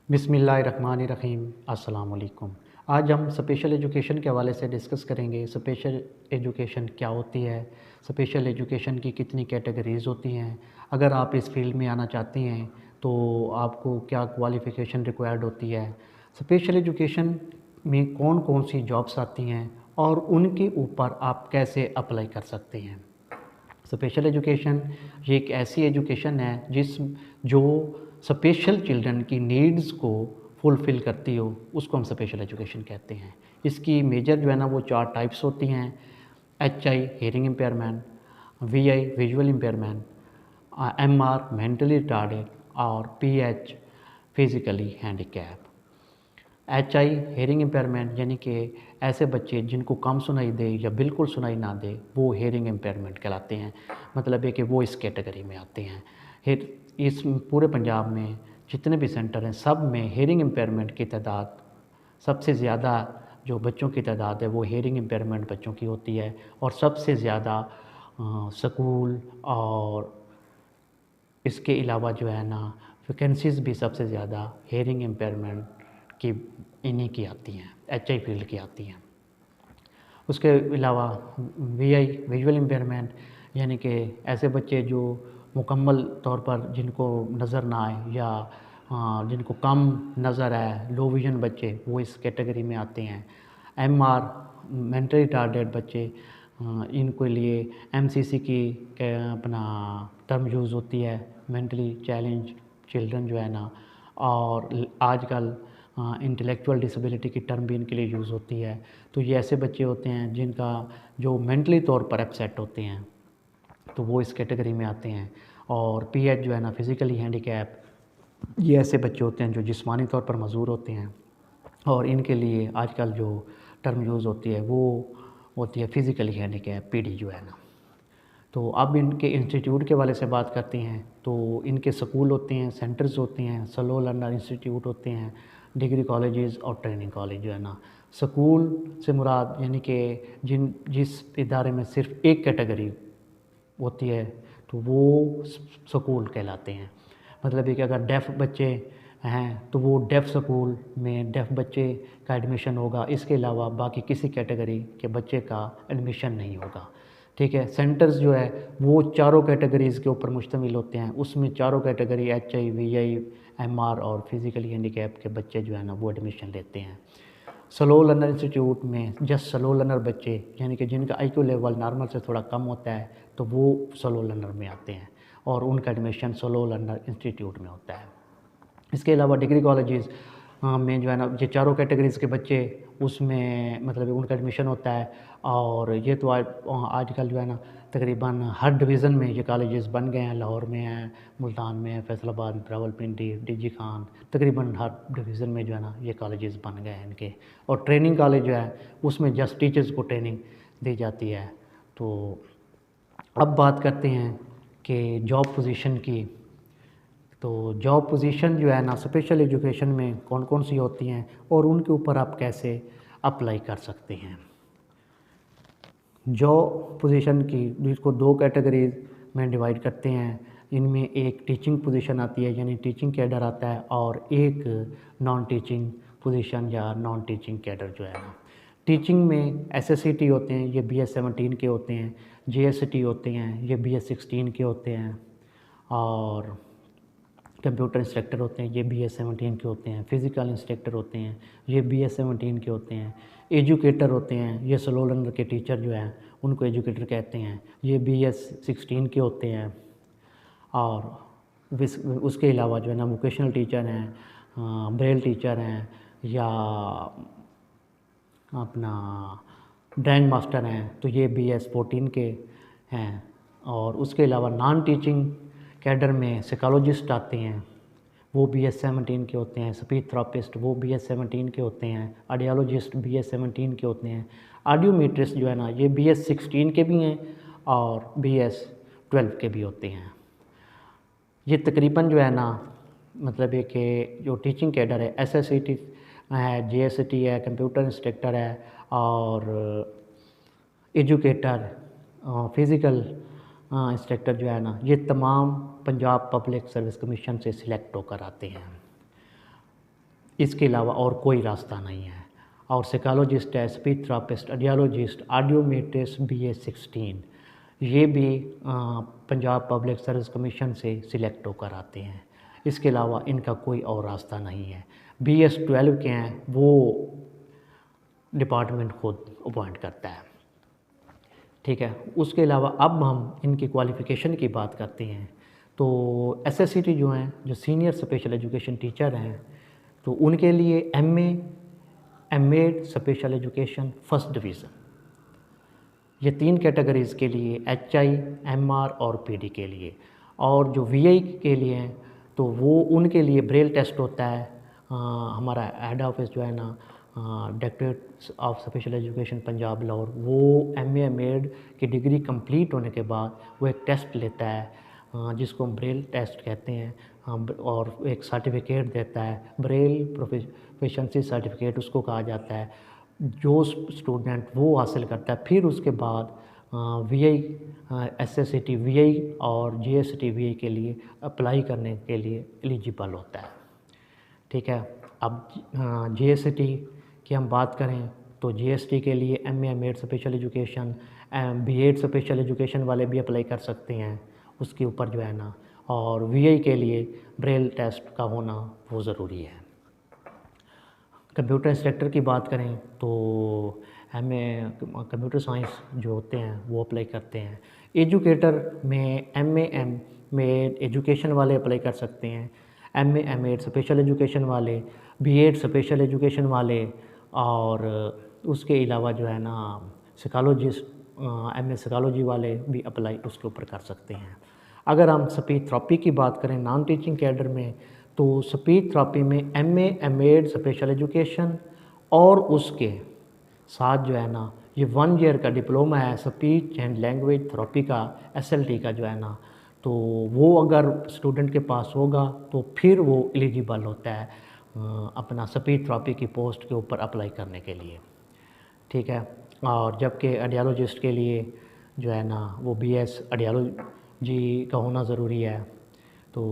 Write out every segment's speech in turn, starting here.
बिस्मिल्लाहिर्रहमानिर्रहीम। अस्सलाम वालेकुम। आज हम स्पेशल एजुकेशन के हवाले से डिस्कस करेंगे। स्पेशल एजुकेशन क्या होती है, स्पेशल एजुकेशन की कितनी कैटेगरीज़ होती हैं, अगर आप इस फील्ड में आना चाहती हैं तो आपको क्या क्वालिफ़िकेशन रिक्वायर्ड होती है, स्पेशल एजुकेशन में कौन कौन सी जॉब्स आती हैं और उनके ऊपर आप कैसे अप्लाई कर सकते हैं। स्पेशल एजुकेशन ये एक ऐसी एजुकेशन है जो स्पेशल चिल्ड्रन की नीड्स को फुलफ़िल करती हो, उसको हम स्पेशल एजुकेशन कहते हैं। इसकी मेजर जो है ना वो 4 टाइप्स होती हैं। HI hearing impairment, VI visual impairment, MR mentally retarded और PH physically handicap. HI hearing impairment यानी कि ऐसे बच्चे जिनको कम सुनाई दे या बिल्कुल सुनाई ना दे, वो हेयरिंग इम्पेयरमेंट कहलाते हैं। मतलब है कि वो इस कैटेगरी में आते हैं। इस पूरे पंजाब में जितने भी सेंटर हैं, सब में हेयरिंग इम्पेयरमेंट की तादाद सबसे ज़्यादा, जो बच्चों की तादाद है वो हेयरिंग इम्पेयरमेंट बच्चों की होती है। और सबसे ज़्यादा स्कूल और इसके अलावा जो है ना वैकेंसीज़ भी सबसे ज़्यादा हेयरिंग इम्पेयरमेंट की इन्हीं की आती हैं, HI फील्ड की आती हैं। उसके अलावा VI विजुअल इम्पेयरमेंट यानी कि ऐसे बच्चे जो मुकम्मल तौर पर जिनको नज़र ना आए या जिनको कम नज़र है, लो विज़न बच्चे, वो इस कैटेगरी में आते हैं। MR मेंटली रिटार्डेड बच्चे, इनके लिए MCC की अपना टर्म यूज़ होती है, मेंटली चैलेंज चिल्ड्रन जो है ना। और आजकल इंटेलेक्चुअल डिसेबिलिटी की टर्म भी इनके लिए यूज़ होती है। तो ये ऐसे बच्चे होते हैं जिनका जो मेंटली तौर पर अपसेट होते हैं, तो वो इस कैटेगरी में आते हैं। और PH जो है ना फिज़िकली हैंडीकैप, ये ऐसे बच्चे होते हैं जो जिस्मानी तौर पर मजबूर होते हैं। और इनके लिए आजकल जो टर्म यूज़ होती है वो होती है फिज़िकली हैंडीकैप, PD जो है ना। तो अब इनके इंस्टीट्यूट के वाले से बात करते हैं तो इनके स्कूल होते हैं, सेंटर्स होते हैं, स्लो लर्नर इंस्टीट्यूट होते हैं, डिग्री कॉलेजेस और ट्रेनिंग कॉलेज जो है ना। स्कूल से मुराद यानी कि जिस इदारे में सिर्फ एक कैटेगरी होती है तो वो स्कूल कहलाते हैं। मतलब ये कि अगर डेफ़ बच्चे हैं तो वो डेफ़ स्कूल में डेफ़ बच्चे का एडमिशन होगा, इसके अलावा बाकी किसी कैटेगरी के बच्चे का एडमिशन नहीं होगा। ठीक है। सेंटर्स जो है वो चारों कैटेगरीज़ के ऊपर मुश्तमिल होते हैं। उसमें चारों कैटेगरी HI VI MR और फिज़िकली हैंडीकैप के बच्चे जो है ना वो एडमिशन लेते हैं। स्लो लर्नर इंस्टीट्यूट में जस्ट स्लो लर्नर बच्चे यानी कि जिनका IQ लेवल नॉर्मल से थोड़ा कम होता है तो वो स्लो लर्नर में आते हैं और उनका एडमिशन स्लो लर्नर इंस्टीट्यूट में होता है। इसके अलावा डिग्री कॉलेजेस में जो है ना ये चारों कैटेगरीज़ के बच्चे उसमें मतलब उनका एडमिशन होता है। और ये तो आजकल जो है ना तकरीबन हर डिवीज़न में ये कॉलेजेस बन गए हैं। लाहौर में है, मुल्तान में है, फैसलाबाद में, रावलपिंडी, DG खान, तकरीबन हर डिवीज़न में जो है ना ये कॉलेजेस बन गए हैं इनके। और ट्रेनिंग कॉलेज जो है उसमें जस्ट टीचर्स को ट्रेनिंग दी जाती है। तो अब बात करते हैं कि जॉब पोजीशन की। तो जॉब पोजीशन जो है ना स्पेशल एजुकेशन में कौन कौन सी होती हैं और उनके ऊपर आप कैसे अप्लाई कर सकते हैं। जॉब पोजीशन की जिसको 2 कैटेगरीज में डिवाइड करते हैं। इनमें एक टीचिंग पोजीशन आती है यानी टीचिंग कैडर आता है और एक नॉन टीचिंग पोजीशन या नॉन टीचिंग कैडर जो है ना। टीचिंग में SSCT होते हैं, ये BS17 के होते हैं। JSCT होते हैं, ये BS16 के होते हैं। और कंप्यूटर इंस्ट्रक्टर होते हैं, ये BS17 के होते हैं। फ़िज़िकल इंस्ट्रक्टर होते हैं, ये BS17 के होते हैं। एजुकेटर होते हैं, ये स्लो लर्नर के टीचर जो हैं उनको एजुकेटर कहते हैं, ये BS16 के होते हैं। और उसके अलावा जो है ना वोकेशनल टीचर हैं, ब्रेल टीचर हैं या अपना ड्राइंग मास्टर हैं, तो ये BS14 के हैं। और उसके अलावा नॉन टीचिंग कैडर में साइकोलॉजिस्ट आते हैं, वो BS17 के होते हैं। स्पीच थेरेपिस्ट वो BS17 के होते हैं। ऑडियोलॉजिस्ट BS17 के होते हैं। ऑडियोमेट्रिस्ट जो है ना ये BS16 के भी हैं और BS12 के भी होते हैं। ये तकरीबन जो है ना मतलब है कि जो टीचिंग कैडर है SSCT है, JSCT है, कंप्यूटर इंस्ट्रक्टर है और एजुकेटर, फ़िज़िकल इंस्ट्रक्टर जो है ना ये तमाम पंजाब पब्लिक सर्विस कमीशन से सिलेक्ट होकर आते हैं। इसके अलावा और कोई रास्ता नहीं है। और साइकोलॉजिस्ट है, स्पीच थेरापिस्ट, ऑडियोलॉजिस्ट, ऑडियोमेट्रिस्ट BA16, ये भी पंजाब पब्लिक सर्विस कमीशन से सिलेक्ट होकर आते हैं। इसके अलावा इनका कोई और रास्ता नहीं है। BS12 के हैं वो डिपार्टमेंट खुद अपॉइंट करता है, ठीक है। उसके अलावा अब हम इनकी क्वालिफ़िकेशन की बात करते हैं। तो SSCT जो हैं, जो सीनियर स्पेशल एजुकेशन टीचर हैं, तो उनके लिए MA, MAd special education first division, ये 3 कैटेगरीज़ के लिए HI, MR और PD के लिए। और जो VI के लिए हैं तो वो उनके लिए ब्रेल टेस्ट होता है। हमारा हेड ऑफिस जो है ना, directorate of special education Punjab Lahore, वो MA MAd की डिग्री कंप्लीट होने के बाद वो एक टेस्ट लेता है जिसको हम ब्रेल टेस्ट कहते हैं, और एक सर्टिफिकेट देता है, ब्रेल प्रोफिशिएंसी सर्टिफिकेट उसको कहा जाता है, जो स्टूडेंट वो हासिल करता है। फिर उसके बाद VI, SSCT VI और GST VI के लिए अप्लाई करने के लिए एलिजिबल होता है, ठीक है। अब GST की हम बात करें तो GST के लिए MA MAd special education, B.Ed special education वाले भी अप्लाई कर सकते हैं उसके ऊपर जो है ना। और VI के लिए ब्रेल टेस्ट का होना वो ज़रूरी है। कंप्यूटर इंस्ट्रक्टर की बात करें तो MA कंप्यूटर साइंस जो होते हैं वो अप्लाई करते हैं। एजुकेटर में MA MAd एजुकेशन वाले अप्लाई कर सकते हैं, MA MAd स्पेशल एजुकेशन वाले, B.Ed स्पेशल एजुकेशन वाले, और उसके अलावा जो है ना साइकोलॉजिस्ट, MA साइकोलॉजी वाले भी अप्लाई उसके ऊपर कर सकते हैं। अगर हम स्पीच थेरेपी की बात करें नॉन टीचिंग कैडर में, तो स्पीच थेरेपी में MA MAd स्पेशल एजुकेशन और उसके साथ जो है ना ये 1 ईयर का डिप्लोमा है स्पीच एंड लैंग्वेज थेरेपी का, SLT का जो है ना, तो वो अगर स्टूडेंट के पास होगा तो फिर वो एलिजिबल होता है अपना स्पीच थेरेपी की पोस्ट के ऊपर अप्लाई करने के लिए, ठीक है। और जबकि ऑडियोलॉजिस्ट के लिए जो है ना वो BS ऑडियोलॉजी का होना ज़रूरी है। तो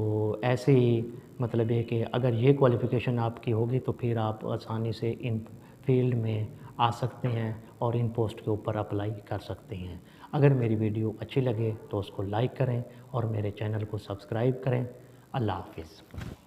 ऐसे ही मतलब है कि अगर ये क्वालिफ़िकेशन आपकी होगी तो फिर आप आसानी से इन फील्ड में आ सकते हैं और इन पोस्ट के ऊपर अप्लाई कर सकते हैं। अगर मेरी वीडियो अच्छी लगे तो उसको लाइक करें और मेरे चैनल को सब्सक्राइब करें। अल्लाह हाफ़िज़।